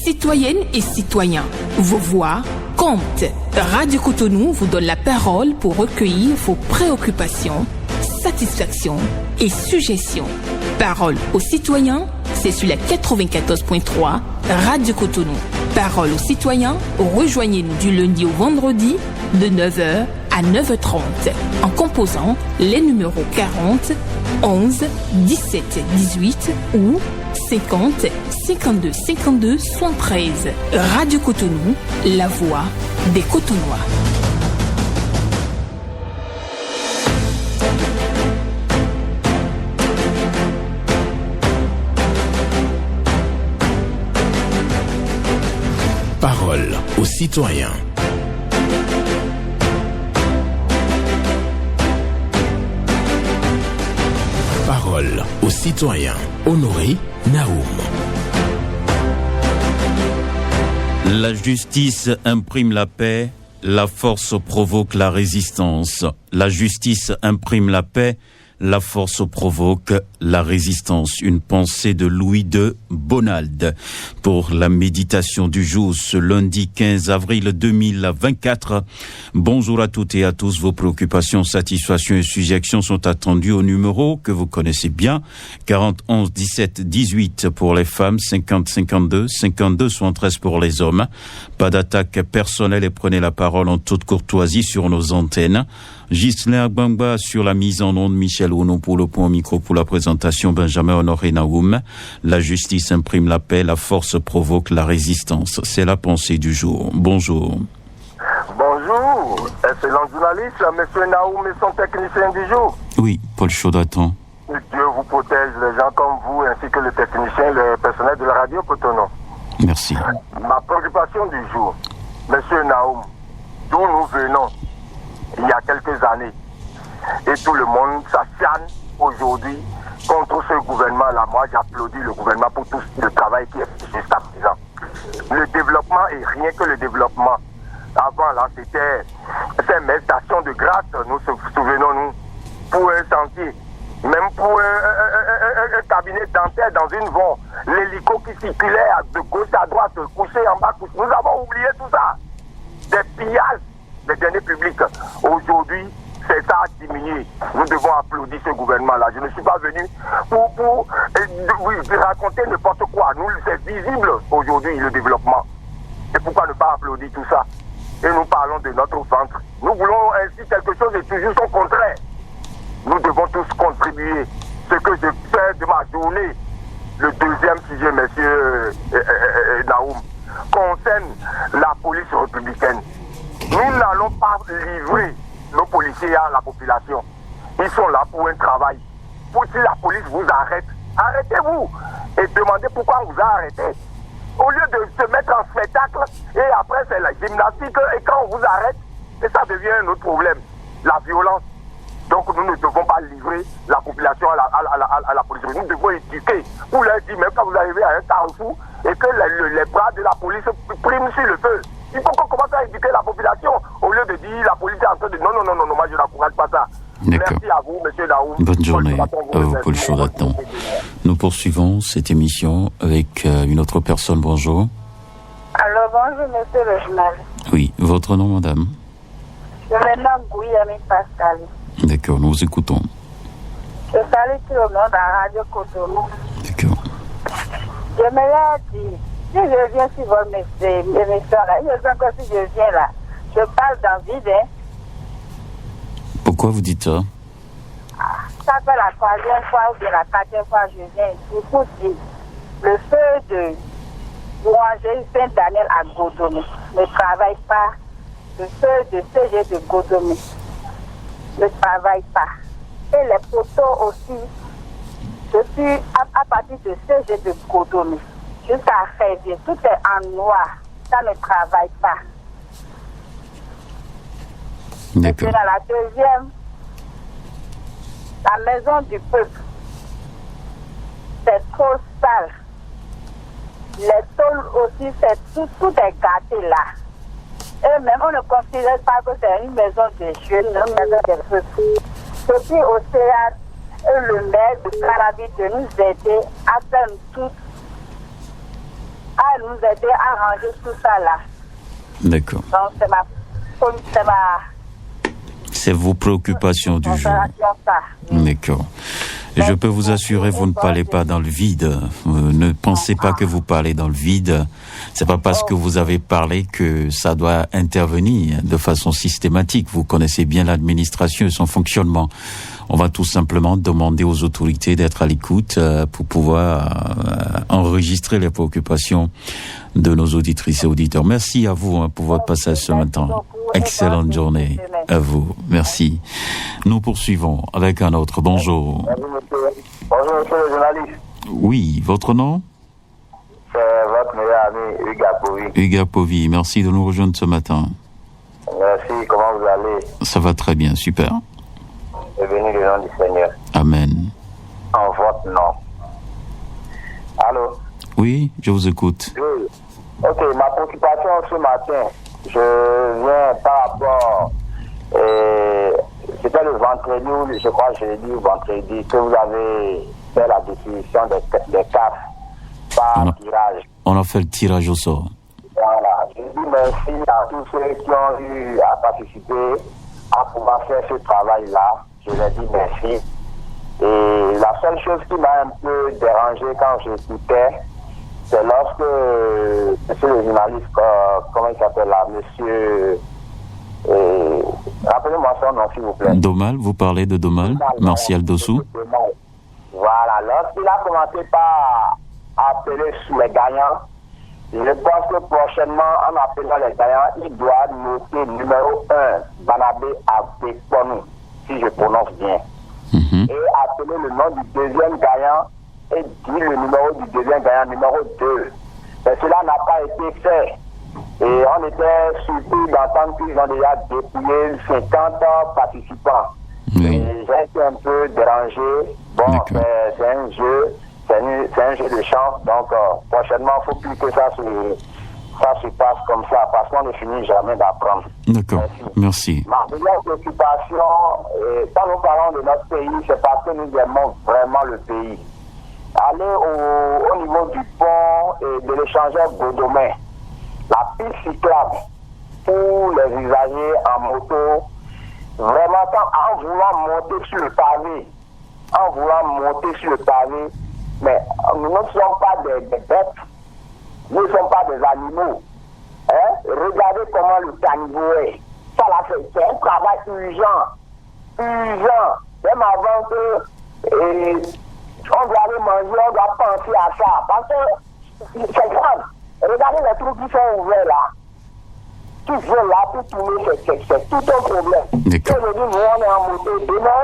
Citoyennes et citoyens, vos voix comptent. Radio Cotonou vous donne la parole pour recueillir vos préoccupations, satisfactions et suggestions. Parole aux citoyens, c'est sur la 94.3 Radio Cotonou. Parole aux citoyens, rejoignez-nous du lundi au vendredi de 9h à 9h30 en composant les numéros 40 11 17 18 ou 50 52 52 73. Radio Cotonou, la voix des Cotonois. Parole aux citoyens. Parole aux citoyens. Honoré Naoum. La justice imprime la paix, la force provoque la résistance. La justice imprime la paix, la force provoque la résistance. Une pensée de Louis de Bonald pour la méditation du jour ce lundi 15 avril 2024. Bonjour à toutes et à tous. Vos préoccupations, satisfactions et suggestions sont attendues au numéro que vous connaissez bien. 40 11 17 18 pour les femmes, 50 52 52 73 pour les hommes. Pas d'attaque personnelle et prenez la parole en toute courtoisie sur nos antennes. Ghislain Agbangba sur la mise en onde, Michel Ono pour le point micro pour la présentation, Benjamin Honoré Naoum. La justice imprime la paix, la force provoque la résistance. C'est la pensée du jour. Bonjour. Bonjour, excellent journaliste, monsieur Naoum et son technicien du jour. Oui, Paul Chaudaton. Dieu vous protège, les gens comme vous, ainsi que le technicien, le personnel de la radio Cotonou. Merci. Ma préoccupation du jour, monsieur Naoum, d'où nous venons il y a quelques années, et tout le monde s'acharne aujourd'hui contre ce gouvernement-là. Moi, j'applaudis le gouvernement pour tout le travail qui est fait jusqu'à présent. Le développement est rien que le développement. Avant, là, c'était ces stations de grâce, nous souvenons-nous, pour un sentier, même pour un cabinet dentaire dans une voie, l'hélico qui circulait de gauche à droite, couché en bas, couché. Nous avons oublié tout ça. Des pillages des derniers publics. Aujourd'hui, c'est ça a diminué. Nous devons applaudir ce gouvernement-là. Je ne suis pas venu pour raconter n'importe quoi. Nous, c'est visible aujourd'hui, le développement. Et pourquoi ne pas applaudir tout ça? Et nous parlons de notre ventre. Nous voulons ainsi quelque chose et toujours son contraire. Nous devons tous contribuer. Ce que je fais de ma journée, le deuxième sujet, monsieur Naoum, concerne la police républicaine. Nous n'allons pas livrer nos policiers à la population. Ils sont là pour un travail. Si la police vous arrête, arrêtez-vous et demandez pourquoi on vous a arrêté. Au lieu de se mettre en spectacle et après c'est la gymnastique et quand on vous arrête, et ça devient un autre problème, la violence. Donc nous ne devons pas livrer la population à la police. Nous devons éduquer pour leur dire, même quand vous arrivez à un carrefour et que les bras de la police priment sur le feu. Il faut qu'on commence à éduquer la population au lieu de dire la police est en train de non, moi je n'encourage pas ça. D'accord. Merci à vous, monsieur Naoum. Bonne journée à vous, Paul Chaudaton. Nous poursuivons cette émission avec une autre personne. Bonjour. Alors bonjour, monsieur le journaliste. Oui, votre nom, madame? Je me nomme Gouillami Pascal. D'accord, nous vous écoutons. Je salue tout le monde à Radio Cotonou. D'accord. J'aimerais dire, si je viens sur votre émission là, je sens que si je viens là, je parle dans le vide. Hein. Pourquoi vous dites ça? Ça fait la troisième fois ou bien la quatrième fois que je viens ici pour dire le feu de Boulanger Saint-Daniel à Godomé ne travaille pas. Le feu de CG de Godomé ne travaille pas. Et les poteaux aussi, depuis à partir de CG de Godomé jusqu'à Révier, tout est en noir. Ça ne travaille pas. D'accord. Et dans la deuxième, la maison du peuple, c'est trop sale. Les tôles aussi, c'est tout est gâté là. Et même on ne considère pas que c'est une maison de jeunes, une maison de peuple. Depuis Océane et le maire de Carabi de nous aider à faire tout, à nous aider à ranger tout ça là. D'accord. Donc, c'est vos préoccupations du jour. D'accord. Je peux vous assurer, vous ne parlez pas dans le vide. Ne pensez pas que vous parlez dans le vide. C'est pas parce que vous avez parlé que ça doit intervenir de façon systématique. Vous connaissez bien l'administration et son fonctionnement. On va tout simplement demander aux autorités d'être à l'écoute pour pouvoir enregistrer les préoccupations de nos auditrices et auditeurs. Merci à vous pour votre passage ce matin. Excellente journée à vous. Merci. Nous poursuivons avec un autre. Bonjour. Bonjour, monsieur le journaliste. Oui, votre nom? C'est votre meilleur ami, Hugues Apovi. Hugues Apovi, merci de nous rejoindre ce matin. Merci, comment vous allez? Ça va très bien, super. Et béni le nom du Seigneur. Amen. En votre nom. Allô? Oui, je vous écoute. Oui. Ok, ma préoccupation ce matin, je viens par rapport, c'était le vendredi, je crois que j'ai dit vendredi, que vous avez fait la distribution des cartes par tirage. On a fait le tirage au sort. Voilà, je dis merci à tous ceux qui ont eu à participer à pouvoir faire ce travail-là. Je leur dis merci. Et la seule chose qui m'a un peu dérangé quand j'écoutais, c'est lorsque monsieur le journaliste, comment il s'appelle là, monsieur, rappelez-moi son nom s'il vous plaît. Domal, vous parlez de Domal, Martial Dossou. Voilà, lorsqu'il a commencé par appeler sur les gagnants, je pense que prochainement, en appelant les gagnants, il doit noter numéro 1, Banabé Abekonu, si je prononce bien. Et appeler le nom du deuxième gagnant et dire le numéro du deuxième gagnant, numéro 2. Mais cela n'a pas été fait. Et on était surpris d'entendre qu'ils ont déjà dépouillé 50 participants. Oui. Et j'ai été un peu dérangé. Bon, c'est un jeu, c'est un jeu de chance. Donc, prochainement, il ne faut plus que ça se passe comme ça, parce qu'on ne finit jamais d'apprendre. D'accord, merci. Ma première préoccupation, quand nous parlons de notre pays, c'est parce que nous aimons vraiment le pays. Aller au niveau du pont et de l'échangeur Godomé, la piste cyclable pour les usagers en moto, vraiment en voulant monter sur le pavé, mais nous ne sommes pas des bêtes, nous ne sommes pas des animaux. Hein? Regardez comment le caniveau est. Ça l'a fait, c'est un travail urgent. Même avant que on doit aller manger, on doit penser à ça. Parce que c'est grave. Regardez les trous qui sont ouverts là. Tout vient là, tout tourner, c'est tout un problème. D'accord. Aujourd'hui, nous, on est en moto. Demain,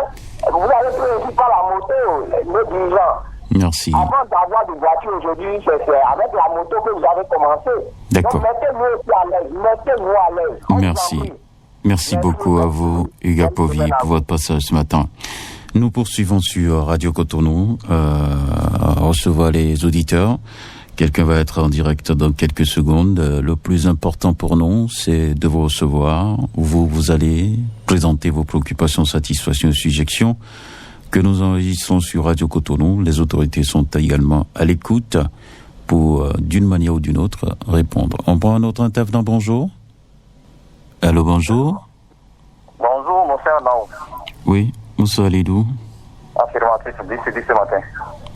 vous allez pris aussi par la moto, nos dirigeants. Merci. Avant d'avoir des voitures aujourd'hui, c'est avec la moto que vous avez commencé. D'accord. Donc, mettez-nous aussi à l'aise. Mettez-nous à l'aise. Merci. Merci beaucoup à vous, Hugues Apovi, pour votre passage ce matin. Nous poursuivons sur Radio Cotonou, recevoir les auditeurs. Quelqu'un va être en direct dans quelques secondes. Le plus important pour nous, c'est de vous recevoir. Vous allez présenter vos préoccupations, satisfactions et suggestions que nous enregistrons sur Radio Cotonou. Les autorités sont également à l'écoute pour, d'une manière ou d'une autre, répondre. On prend un autre intervenant. Bonjour. Allô, bonjour. Bonjour, mon frère Nao. Oui, Moussa Alidou. Affirmatif, dit ce matin.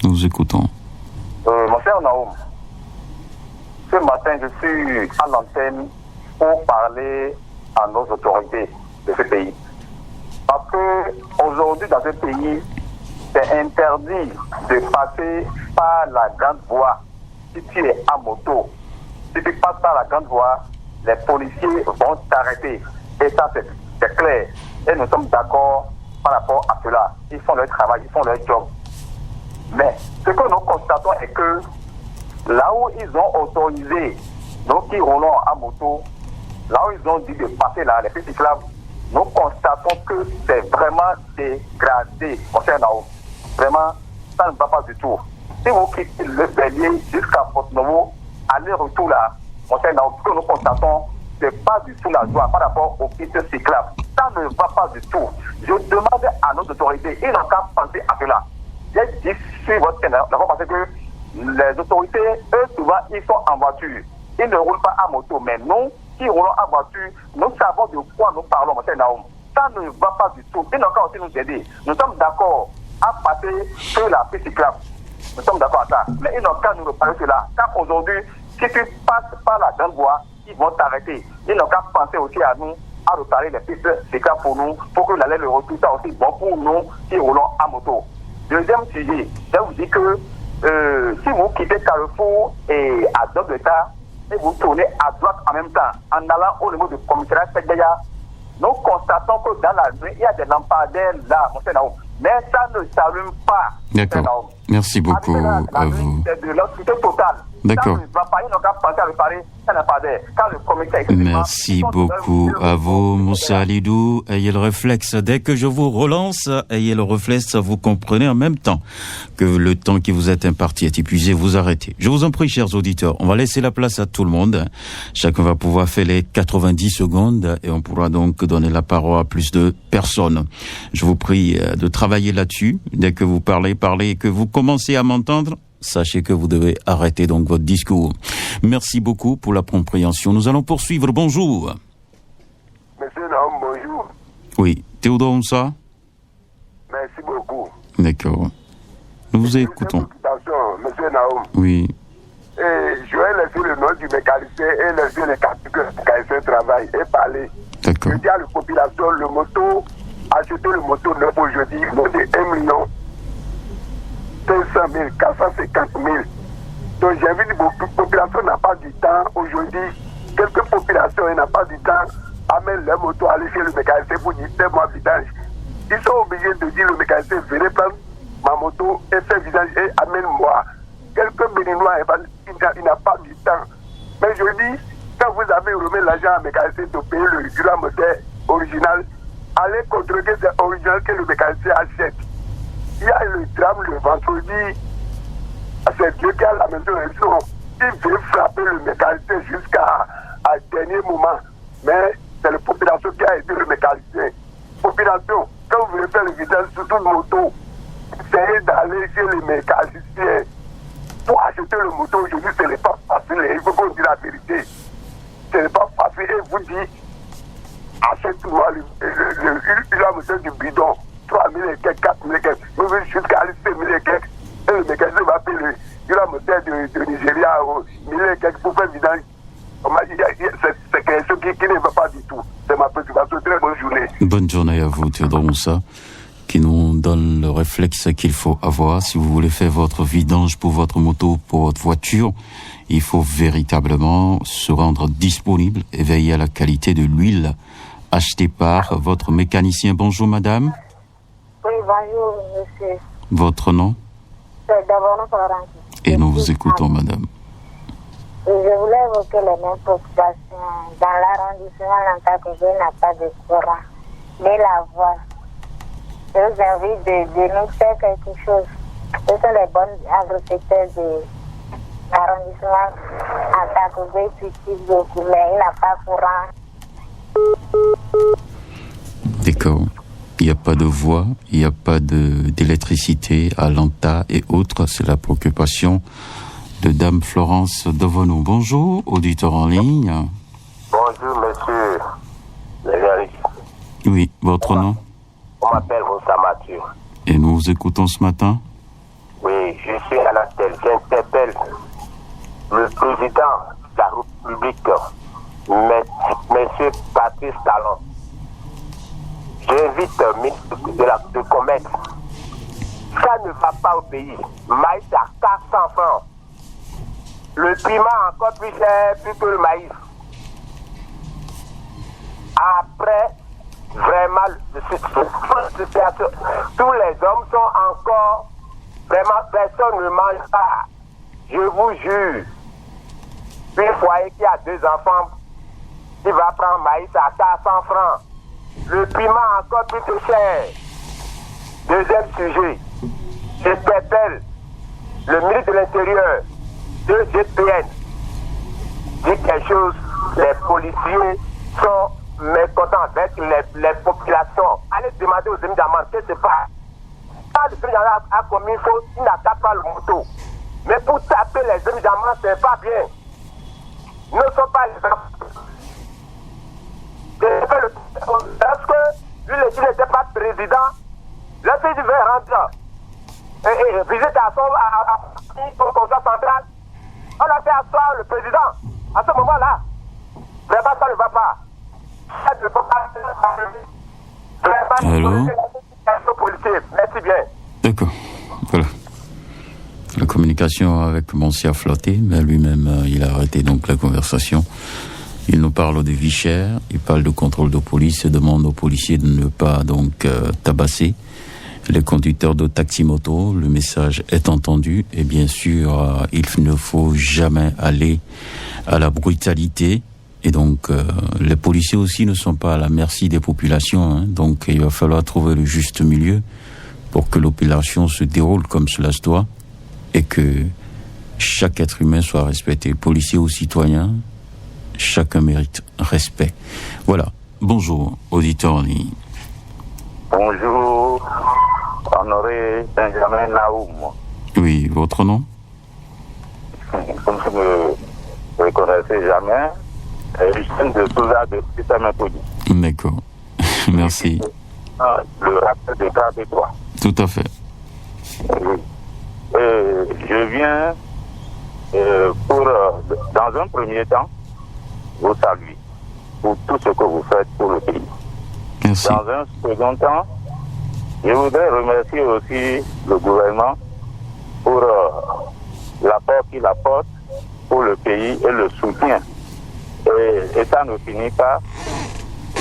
Nous vous écoutons. Mon frère Nao, ce matin, je suis à l'antenne pour parler à nos autorités de ce pays. Parce que aujourd'hui, dans ce pays, c'est interdit de passer par la grande voie. Si tu es à moto, si tu passes par la grande voie, les policiers vont t'arrêter. Et ça, c'est clair. Et nous sommes d'accord par rapport à cela. Ils font leur travail, ils font leur job. Mais ce que nous constatons est que là où ils ont autorisé nous qui roulons à moto, là où ils ont dit de passer là, les pistes cyclables, nous constatons que c'est vraiment dégradé. Vraiment, ça ne va pas du tout. Si vous quittez le Bélier jusqu'à Porte-Novo, aller-retour là, ce que nous constatons, c'est pas du tout la joie par rapport aux pistes cyclables. Ça ne va pas du tout. Je demande à nos autorités, ils n'ont qu'à penser à cela. J'ai dit sur votre chaîne, parce que les autorités, eux, souvent, ils sont en voiture. Ils ne roulent pas à moto. Mais nous, qui roulons en voiture, nous savons de quoi nous parlons, M. Naoum. Ça ne va pas du tout. Ils n'ont qu'à aussi nous aider. Nous sommes d'accord à passer sur la piste cyclable. Nous sommes d'accord à ça. Mais ils n'ont qu'à nous reparler cela. Car aujourd'hui, si tu passes par la grande voie, ils vont t'arrêter. Ils n'ont qu'à penser aussi à nous, à reparler les pistes cyclables pour nous, pour que l'aller le retour soit aussi bon pour nous qui roulons à moto. Deuxième sujet, je vous dis que si vous quittez Carrefour et à d'autres états, et vous tournez à droite en même temps, en allant au niveau du commissariat Segbeya, nous constatons que dans la nuit, il y a des lampadaires là, mon Naoum. Mais ça ne s'allume pas. D'accord. Merci beaucoup à vous. C'est de l'autorité totale. D'accord. Merci beaucoup à vous, Moussa Alidou. Ayez le réflexe. Dès que je vous relance, ayez le réflexe. Vous comprenez en même temps que le temps qui vous est imparti est épuisé. Vous arrêtez. Je vous en prie, chers auditeurs. On va laisser la place à tout le monde. Chacun va pouvoir faire les 90 secondes et on pourra donc donner la parole à plus de personnes. Je vous prie de travailler là-dessus. Dès que vous parlez et que vous commencez à m'entendre, sachez que vous devez arrêter donc votre discours. Merci beaucoup pour la compréhension. Nous allons poursuivre. Bonjour. Monsieur Naoum, bonjour. Oui. Théodore Moussa. Merci beaucoup. D'accord. Nous vous écoutons. Monsieur Naoum. Oui. Et je vais laisser le nom du mécanicien et laisser les quartiers que le mécanicien travaille et parler. D'accord. Je dis à la population, le moto, acheter le moto neuf aujourd'hui, c'est 1 million 500 000, 450 000. Donc j'ai vu que la population n'a pas du temps aujourd'hui. Quelques populations n'ont pas du temps à mettre leur moto à aller chez le mécanicien pour dire fais-moi vidange. Ils sont obligés de dire le mécanicien venez prendre ma moto et faire vidange et amène-moi. Quelques béninois, il n'a pas du temps. Mais je dis, quand vous avez remis l'argent à mécanicien de payer le grand moteur original, allez contrôler c'est original que le mécanicien achète. Il y a le drame le vendredi, c'est Dieu qui a la maison, il veut frapper le mécanicien jusqu'à dernier moment. Mais c'est la population qui a aidé le mécanicien. Population, quand vous voulez faire le visage sur toute moto, essayez d'aller chez les mécaniciens. Pour acheter le moto aujourd'hui, ce n'est pas facile. Il faut qu'on dise la vérité. Ce n'est pas facile. Et vous dites, achète-moi la moto du bidon. 3 000 et quelques, 4 000 et quelques. Nous venons jusqu'à 5 000 et quelques. Et le mécanicien va payer la moto de Nigeria 1 000 et quelques pour faire vidange. C'est quelque chose qui ne va pas du tout. C'est ma préoccupation. Très bonne journée. Bonne journée à vous, Théodore Moussa, qui nous donne le réflexe qu'il faut avoir. Si vous voulez faire votre vidange pour votre moto, pour votre voiture, il faut véritablement se rendre disponible et veiller à la qualité de l'huile achetée par votre mécanicien. Bonjour, madame. Oui, bonjour, monsieur. Votre nom? C'est d'abord Florence. Et nous vous écoutons, madame. Je voulais évoquer les mêmes préoccupations. Dans l'arrondissement, l'Antacoubé n'a pas de courant. Mais la voie. Je vous invite de nous faire quelque chose. Ce sont les bons agriculteurs de l'arrondissement Antacoubé qui utilisent beaucoup, mais il n'a pas courant. D'accord. Il n'y a pas de voie, il n'y a pas d'électricité à l'Anta et autres. C'est la préoccupation de Dame Florence Devenou. Bonjour, auditeur en ligne. Bonjour, monsieur le journaliste. Oui, votre nom? On m'appelle Moussa Mathieu. Et nous vous écoutons ce matin? Oui, je suis à la tête. J'interpelle le président de la République, monsieur Patrice Talon. J'invite le ministre de Commerce. Ça ne va pas au pays. Maïs à 400 francs. Le piment encore plus cher, plus que le maïs. Après, vraiment, tous les hommes sont encore, vraiment, personne ne mange pas. Je vous jure, un foyer qui a 2 enfants, il va prendre maïs à 400 francs. Le piment encore plus cher. Deuxième sujet, j'interpelle le ministre de l'Intérieur, de GPN, dit quelque chose, les policiers sont mécontents avec les populations. Allez demander aux amis d'amende, qu'est-ce que c'est pas. Quand le président a commis faute, il n'a qu'à pas le moto. Mais pour taper les évidemment, c'est pas bien. Ils ne sont pas les enfants. Lorsque lui, il n'était pas président, lorsqu'il devait rentrer et visiter à son conseil central, on a fait asseoir le président. À ce moment-là, vraiment, ça ne va pas. Ça ne va pas. Vraiment, merci bien. D'accord. Voilà. La communication avec Monsi a flotté, mais lui-même, il a arrêté donc la conversation. Il nous parle de vie chère, il parle de contrôle de police et demande aux policiers de ne pas donc tabasser les conducteurs de taxi-moto. Le message est entendu et bien sûr, il ne faut jamais aller à la brutalité. Et donc, les policiers aussi ne sont pas à la merci des populations. Hein. Donc, il va falloir trouver le juste milieu pour que l'opération se déroule comme cela se doit et que chaque être humain soit respecté. Policiers ou citoyens, chacun mérite respect. Voilà. Bonjour, auditeur en ligne. Bonjour, Honoré Benjamin Naoum. Oui, votre nom? Comme vous ne me reconnaissez jamais, Lucien de Souza de Pissamapodi. D'accord. Merci. Le rappel de cas de toi. Tout à fait. Oui. Je viens pour, dans un premier temps, vous saluer pour tout ce que vous faites pour le pays. Merci. Dans un second temps, je voudrais remercier aussi le gouvernement pour l'apport qu'il apporte pour le pays et le soutien. Et ça ne finit pas.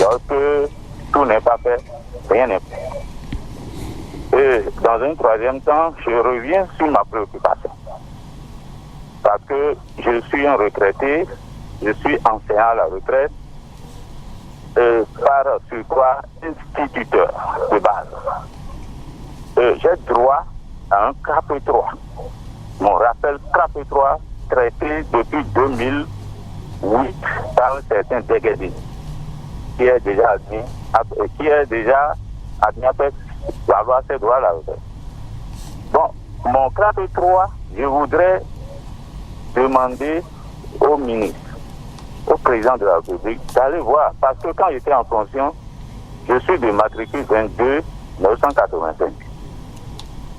Lorsque tout n'est pas fait, rien n'est fait. Et dans un troisième temps, je reviens sur ma préoccupation. Parce que je suis un retraité, je suis enseignant à la retraite, par surcroît instituteur de base. J'ai droit à un CRAP3. Mon rappel CRAP3 traité depuis 2008 par un certain Degedi, qui est déjà admis après avoir ses droits à la retraite. Bon, mon CRAP3, je voudrais demander au ministre, au président de la République, d'aller voir. Parce que quand j'étais en fonction, je suis de matricule 22 985.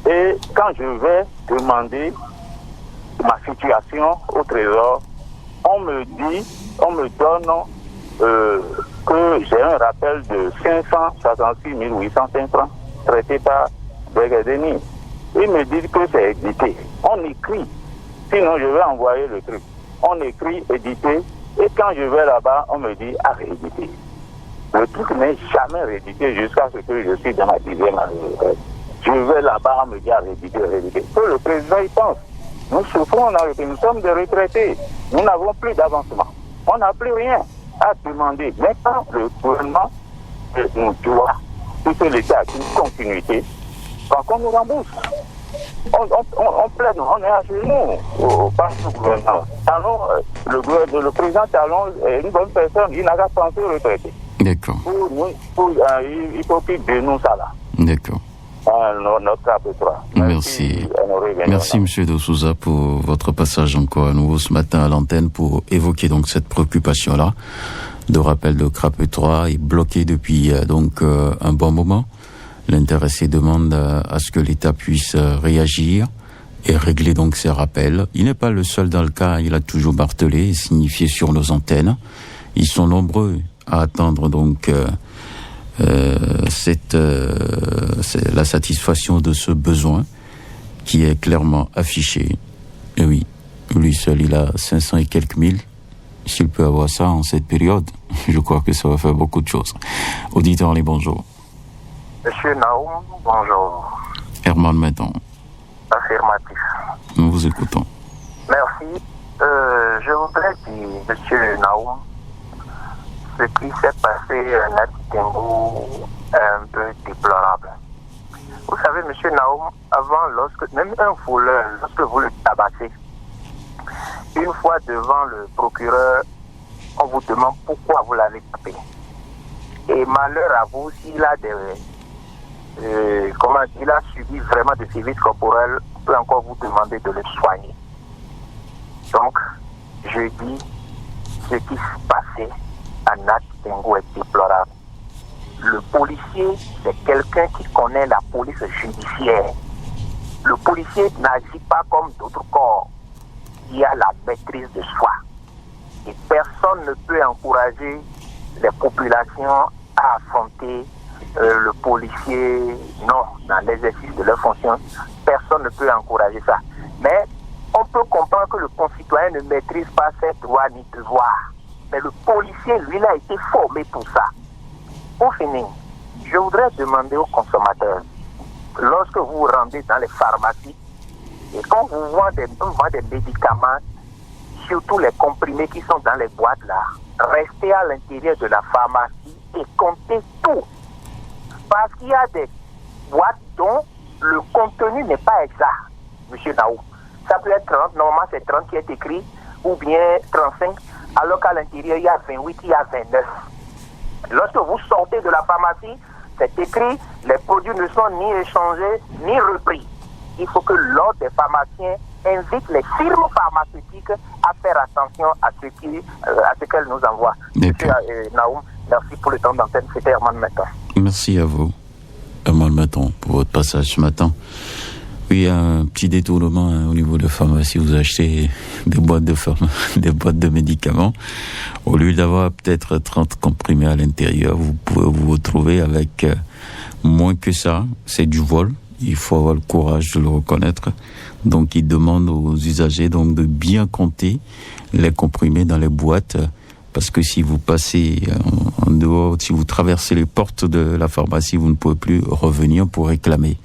Et quand je vais demander ma situation au Trésor, on me donne que j'ai un rappel de 566 805 francs traité par Begedeni. Ils me disent que c'est édité. On écrit. Sinon, je vais envoyer le truc. On écrit, édité. Et quand je vais là-bas, on me dit à rééditer. Le truc n'est jamais réédité jusqu'à ce que je suis dans ma 10e année. Je vais là-bas, on me dit à rééditer. Que le président y pense. Nous souffrons, nous sommes des retraités. Nous n'avons plus d'avancement. On n'a plus rien à demander. Maintenant, le gouvernement nous doit, puisque l'État a une continuité, quand on nous rembourse. On plaide, on est à genoux au gouvernement. Talon, le président Talon est une bonne personne, il n'a qu'à penser aux retraités. D'accord. Il faut qu'il dénonce ça là. D'accord. Notre CRAP3. Merci. Merci, M. De Souza, pour votre passage encore à nouveau ce matin à l'antenne pour évoquer donc cette préoccupation-là de rappel de CRAP3 est bloqué depuis donc un bon moment. L'intéressé demande à ce que l'État puisse réagir et régler donc ces rappels. Il n'est pas le seul dans le cas, il a toujours martelé et signifié sur nos antennes. Ils sont nombreux à attendre donc la satisfaction de ce besoin qui est clairement affiché. Et oui, lui seul, il a 500 et quelques mille. S'il peut avoir ça en cette période, je crois que ça va faire beaucoup de choses. Auditeur, les bonjour. Monsieur Naoum, bonjour. Herman Meton. Affirmatif. Nous vous écoutons. Merci. Je voudrais dire, monsieur Naoum, ce qui s'est passé à Tingo est un peu déplorable. Vous savez, monsieur Naoum, avant, même un voleur, lorsque vous le tabassez, une fois devant le procureur, on vous demande pourquoi vous l'avez tapé. Et malheur à vous, s'il a il a subi vraiment des sévices corporels, peux encore vous demander de le soigner. Donc, je dis, ce qui s'est passé à Nat Tengo est déplorable. Le policier, c'est quelqu'un qui connaît la police judiciaire. Le policier n'agit pas comme d'autres corps. Il a la maîtrise de soi. Et personne ne peut encourager les populations à affronter le policier, non, dans l'exercice de leur fonction. Personne ne peut encourager ça. Mais on peut comprendre que le concitoyen ne maîtrise pas ses droits ni devoirs. Mais le policier, lui, il a été formé pour ça. Pour finir, je voudrais demander aux consommateurs, lorsque vous vous rendez dans les pharmacies et quand vous vendez des médicaments, surtout les comprimés qui sont dans les boîtes là, restez à l'intérieur de la pharmacie et comptez tout. Parce qu'il y a des boîtes dont le contenu n'est pas exact, M. Naou. Ça peut être 30, normalement c'est 30 qui est écrit, ou bien 35, alors qu'à l'intérieur il y a 28, il y a 29. Lorsque vous sortez de la pharmacie, c'est écrit, les produits ne sont ni échangés, ni repris. Il faut que l'ordre des pharmaciens invite les firmes pharmaceutiques à faire attention à ce qu'elles nous envoient. Monsieur Naoum, merci pour le temps d'antenne. C'était Herman Maton. Merci à vous, Herman Maton, pour votre passage ce matin. Oui, un petit détournement au niveau de pharmacie. Vous achetez des boîtes de médicaments. Au lieu d'avoir peut-être 30 comprimés à l'intérieur, vous pouvez vous retrouver avec moins que ça. C'est du vol. Il faut avoir le courage de le reconnaître. Donc, il demande aux usagers donc de bien compter les comprimés dans les boîtes, parce que si vous passez en dehors, si vous traversez les portes de la pharmacie, vous ne pouvez plus revenir pour réclamer.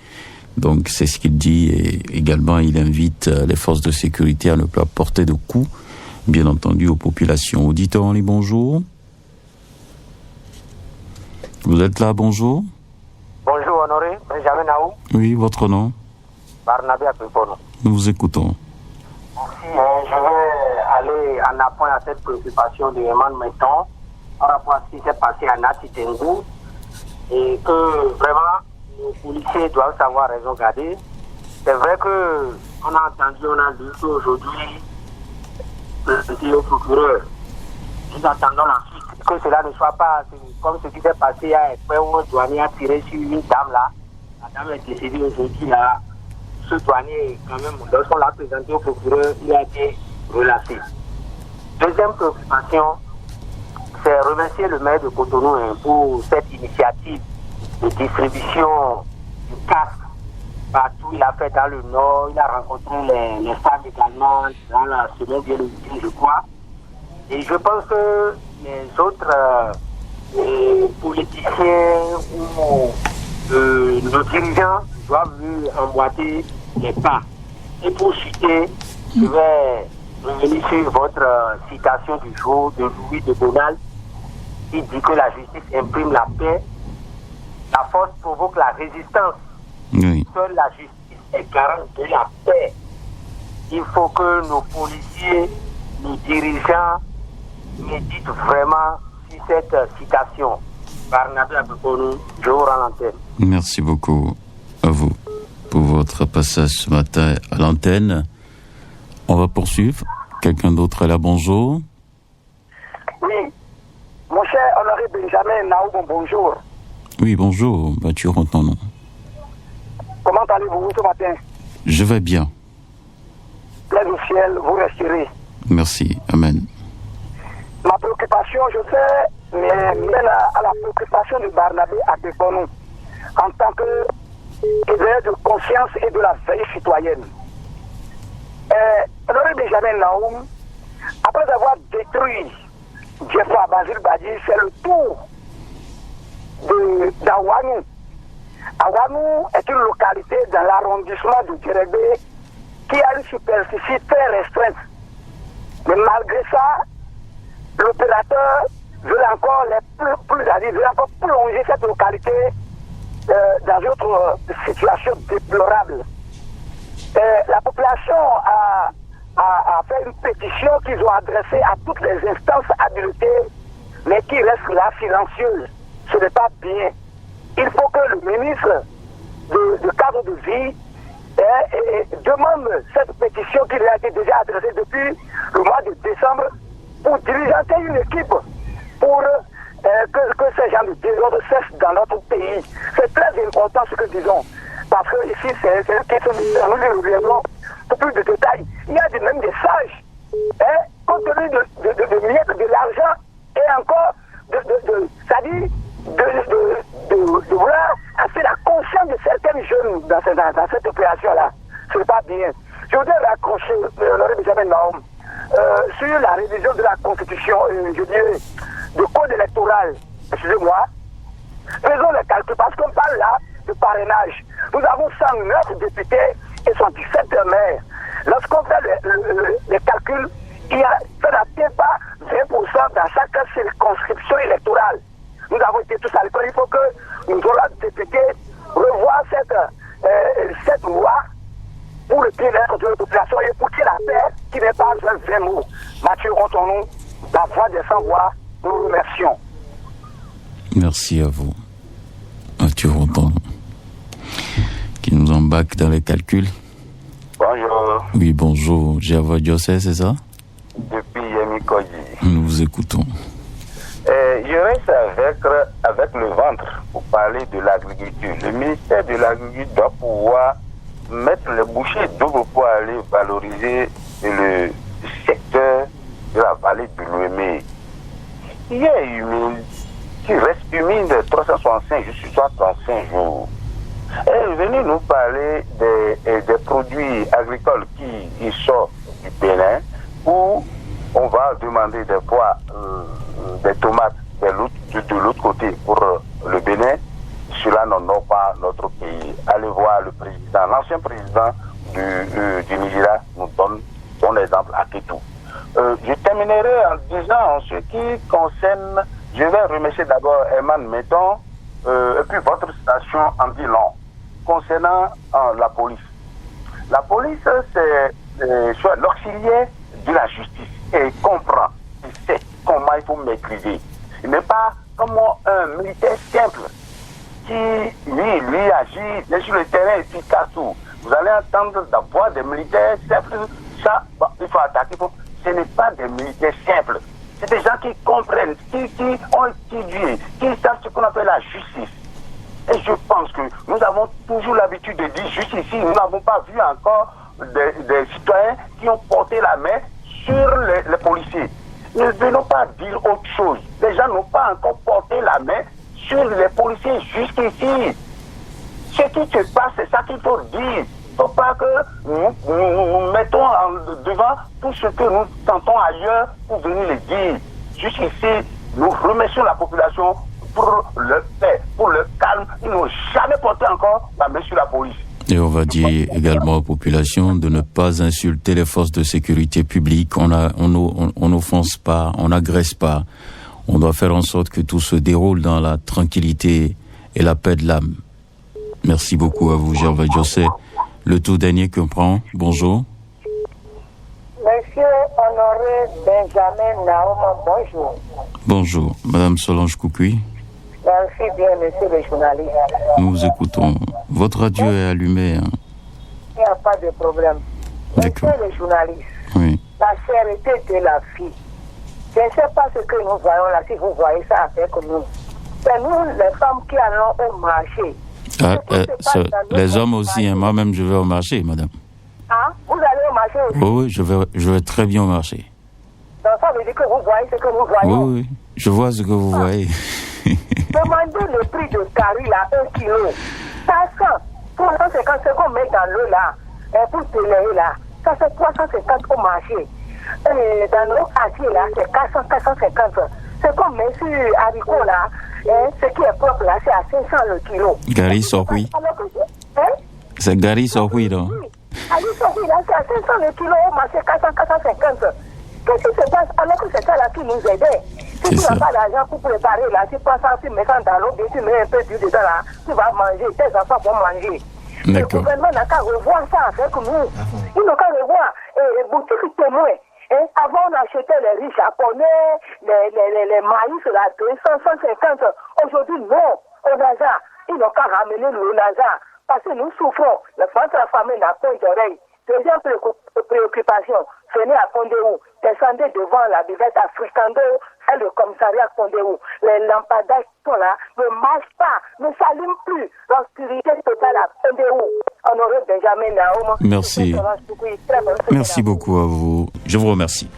Donc, c'est ce qu'il dit, et également, il invite les forces de sécurité à ne pas porter de coups, bien entendu, aux populations. Auditeur en ligne, bonjour. Vous êtes là, bonjour. Bonjour Honoré, Benjamin Naou. Oui, votre nom? Barnabé Apepono. Nous vous écoutons. Merci, je vais aller en appoint à cette préoccupation de Herman Maton par rapport à ce qui s'est passé à Nat Tengo, et que vraiment nos policiers doivent savoir raison garder. C'est vrai que on a entendu, on a lu qu'aujourd'hui le procureur, nous attendons la suite, que cela ne soit pas comme ce qui s'est passé à Ekpe où un douanier a tiré sur une dame là. La dame est décédée aujourd'hui là. Ce douanier, quand même, lorsqu'on l'a présenté au procureur, il a été relâché. Deuxième préoccupation, c'est remercier le maire de Cotonou pour cette initiative de distribution du casque partout. Il a fait dans le nord, il a rencontré les femmes également dans la semaine bien le week-end, je crois. Et je pense que les autres politiciens ou nos dirigeants doivent lui emboîter les pas. Et pour citer, je vais revenir sur votre citation du jour de Louis de Bonald, qui dit que la justice imprime la paix, la force provoque la résistance. Oui. Seule la justice est garante de la paix. Il faut que nos policiers, nos dirigeants méditent vraiment sur cette citation. Barnabé Abekonou, je vous rends l'antenne. Merci beaucoup à vous pour votre passage ce matin à l'antenne. On va poursuivre. Quelqu'un d'autre est là, bonjour. Oui, mon cher honoré Benjamin Naoum, bonjour. Oui, bonjour, Mathieu Rontanon. Comment allez-vous ce matin? Je vais bien. Plaise au ciel, vous resterez. Merci, amen. Ma préoccupation, je sais, mène à la préoccupation de Barnabé Abekonou en tant qu'éveilleur de conscience et de la veille citoyenne. Honoré Benjamin Naoum, après avoir détruit Diefa Basile Badi, c'est le tour d'Awanou. Awanou est une localité dans l'arrondissement de Djerebé qui a une superficie très restreinte. Mais malgré ça, l'opérateur veut encore plonger cette localité dans une autre situation déplorable. La population a fait une pétition qu'ils ont adressée à toutes les instances habilitées, mais qui restent là silencieuses. Ce n'est pas bien. Il faut que le ministre de cadre de vie demande cette pétition qui lui a été déjà adressée depuis le mois de décembre pour diligenter une équipe pour que ces gens de désordre cessent dans notre pays. C'est très important ce que disons. Parce que ici, c'est une question de nous le reviendrons pour plus de détails. Il y a même des sages, compte tenu de miettes de l'argent et encore c'est-à-dire de vouloir assez la conscience de certains jeunes dans cette opération-là. Ce n'est pas bien. Je voudrais raccrocher, l'honorable Benjamin Naoum, sur la révision de la Constitution, je dirais, du code électoral. Excusez-moi. Faisons les calculs, parce qu'on parle là de parrainage. Nous avons 109 députés et 117 maires. Lorsqu'on fait les calculs, ça n'atteint pas 20% dans chaque circonscription électorale. Nous avons été tous à l'école. Il faut que nous, les députés, revoient cette loi pour le bien-être de la population et pour qu'il la paix qui n'est pas un vrai mot. Mathieu, rendons-nous la voix des sans-voix. Nous vous remercions. Merci à vous. Mathieu Ronton, qui nous embarque dans les calculs. Bonjour. Oui, bonjour. Gervais Diocèse, c'est ça? Depuis Yemi Koji. Nous vous écoutons. Je reste avec le ventre pour parler de l'agriculture. Le ministère de l'Agriculture doit pouvoir mettre les bouchées doubles pour aller valoriser le secteur de la vallée de l'Ouémé. Il y a une mine qui reste humide 365 jusqu'à 35 jours. Elle est venue nous parler des produits agricoles qui sortent du Bénin, où on va demander des fois des tomates de l'autre côté pour le Bénin. Cela n'honore pas notre pays. Allez voir le président, l'ancien président du Nigeria nous donne son exemple à Kétou. Je terminerai en disant en ce qui concerne, je vais remercier d'abord Herman Metton et puis votre station en dit long concernant la police. La police, c'est l'auxiliaire de la justice et il comprend, il sait comment il faut maîtriser. Il n'est pas comme un militaire simple qui, lui agit sur le terrain et puis casse tout. Vous allez entendre la voix des militaires simples, ça, il faut attaquer. Ce n'est pas des militaires simples. C'est des gens qui comprennent, qui ont étudié, qui savent ce qu'on appelle la justice. Et je pense que nous avons toujours l'habitude de dire juste ici, nous n'avons pas vu encore des citoyens qui ont porté la main sur les policiers. Ne venons pas dire autre chose. Les gens n'ont pas encore porté la main sur les policiers jusqu'ici. Ce qui se passe, c'est ça qu'il faut dire. Il ne faut pas que nous mettons devant tout ce que nous tentons ailleurs pour venir le dire. Jusqu'ici, nous remercions la population pour le paix, pour le calme. Ils n'ont jamais porté encore la main sur la police. Et on va dire également aux populations de ne pas insulter les forces de sécurité publique. On n'offense pas, on n'agresse pas. On doit faire en sorte que tout se déroule dans la tranquillité et la paix de l'âme. Merci beaucoup à vous, Gervais Diocèse. Le tout dernier que prend, bonjour. Monsieur Honoré Benjamin Naoum, bonjour. Bonjour, Madame Solange Coucouy. Merci bien, monsieur le journaliste. Nous vous écoutons. Votre radio est allumée. Hein? Il n'y a pas de problème. D'accord. Monsieur le journaliste, oui. La cherté de la vie. Je ne sais pas ce que nous voyons là, si vous voyez ça avec nous. C'est nous, les femmes, qui allons au marché. Les hommes aussi, hein. Moi-même, je vais au marché, madame. Ah, vous allez au marché aussi? Oui, je vais très bien au marché. Donc ça veut dire que vous voyez ce que nous voyons? Oui, je vois ce que vous voyez. Demandez le prix de carry là, 1 kilo. 500, 350, ce qu'on met dans l'eau là, pour payer là, ça fait 350 au marché. Et dans nos quartiers là, c'est 400, 450. Ce qu'on met sur haricot là, ce qui est propre là, c'est à 500 le kilo. Gary Sokwi. C'est Gary Sokwi, non? Oui, Gary Sokwi là, c'est à 500 le kilo au marché, 400, 450. Qu'est-ce qui se passe alors que c'est ça là qui nous aidait? Si tu n'as pas d'argent pour préparer là, tu prends ça, tu mets ça dans l'eau, tu mets un peu d'huile dedans là, tu vas manger, tes enfants vont manger. Le gouvernement n'a qu'à revoir ça avec nous. Il n'a qu'à revoir. Et boutique témoin. Avant, on achetait les riz japonais, les maïs là, 200, 150. Aujourd'hui, non, au Naza. Ils n'ont qu'à ramener le Naza parce que nous souffrons. Le France, la famille n'a point d'oreille. Deuxième préoccupation, venez à Pondéou, descendez devant la buvette à Fricando et le commissariat Pondéou. Les lampadaires qui sont là ne marchent pas, ne s'allument plus. L'obscurité totale à Pondéou. Honoré Benjamin Naoum. Merci. Merci beaucoup à vous. Je vous remercie.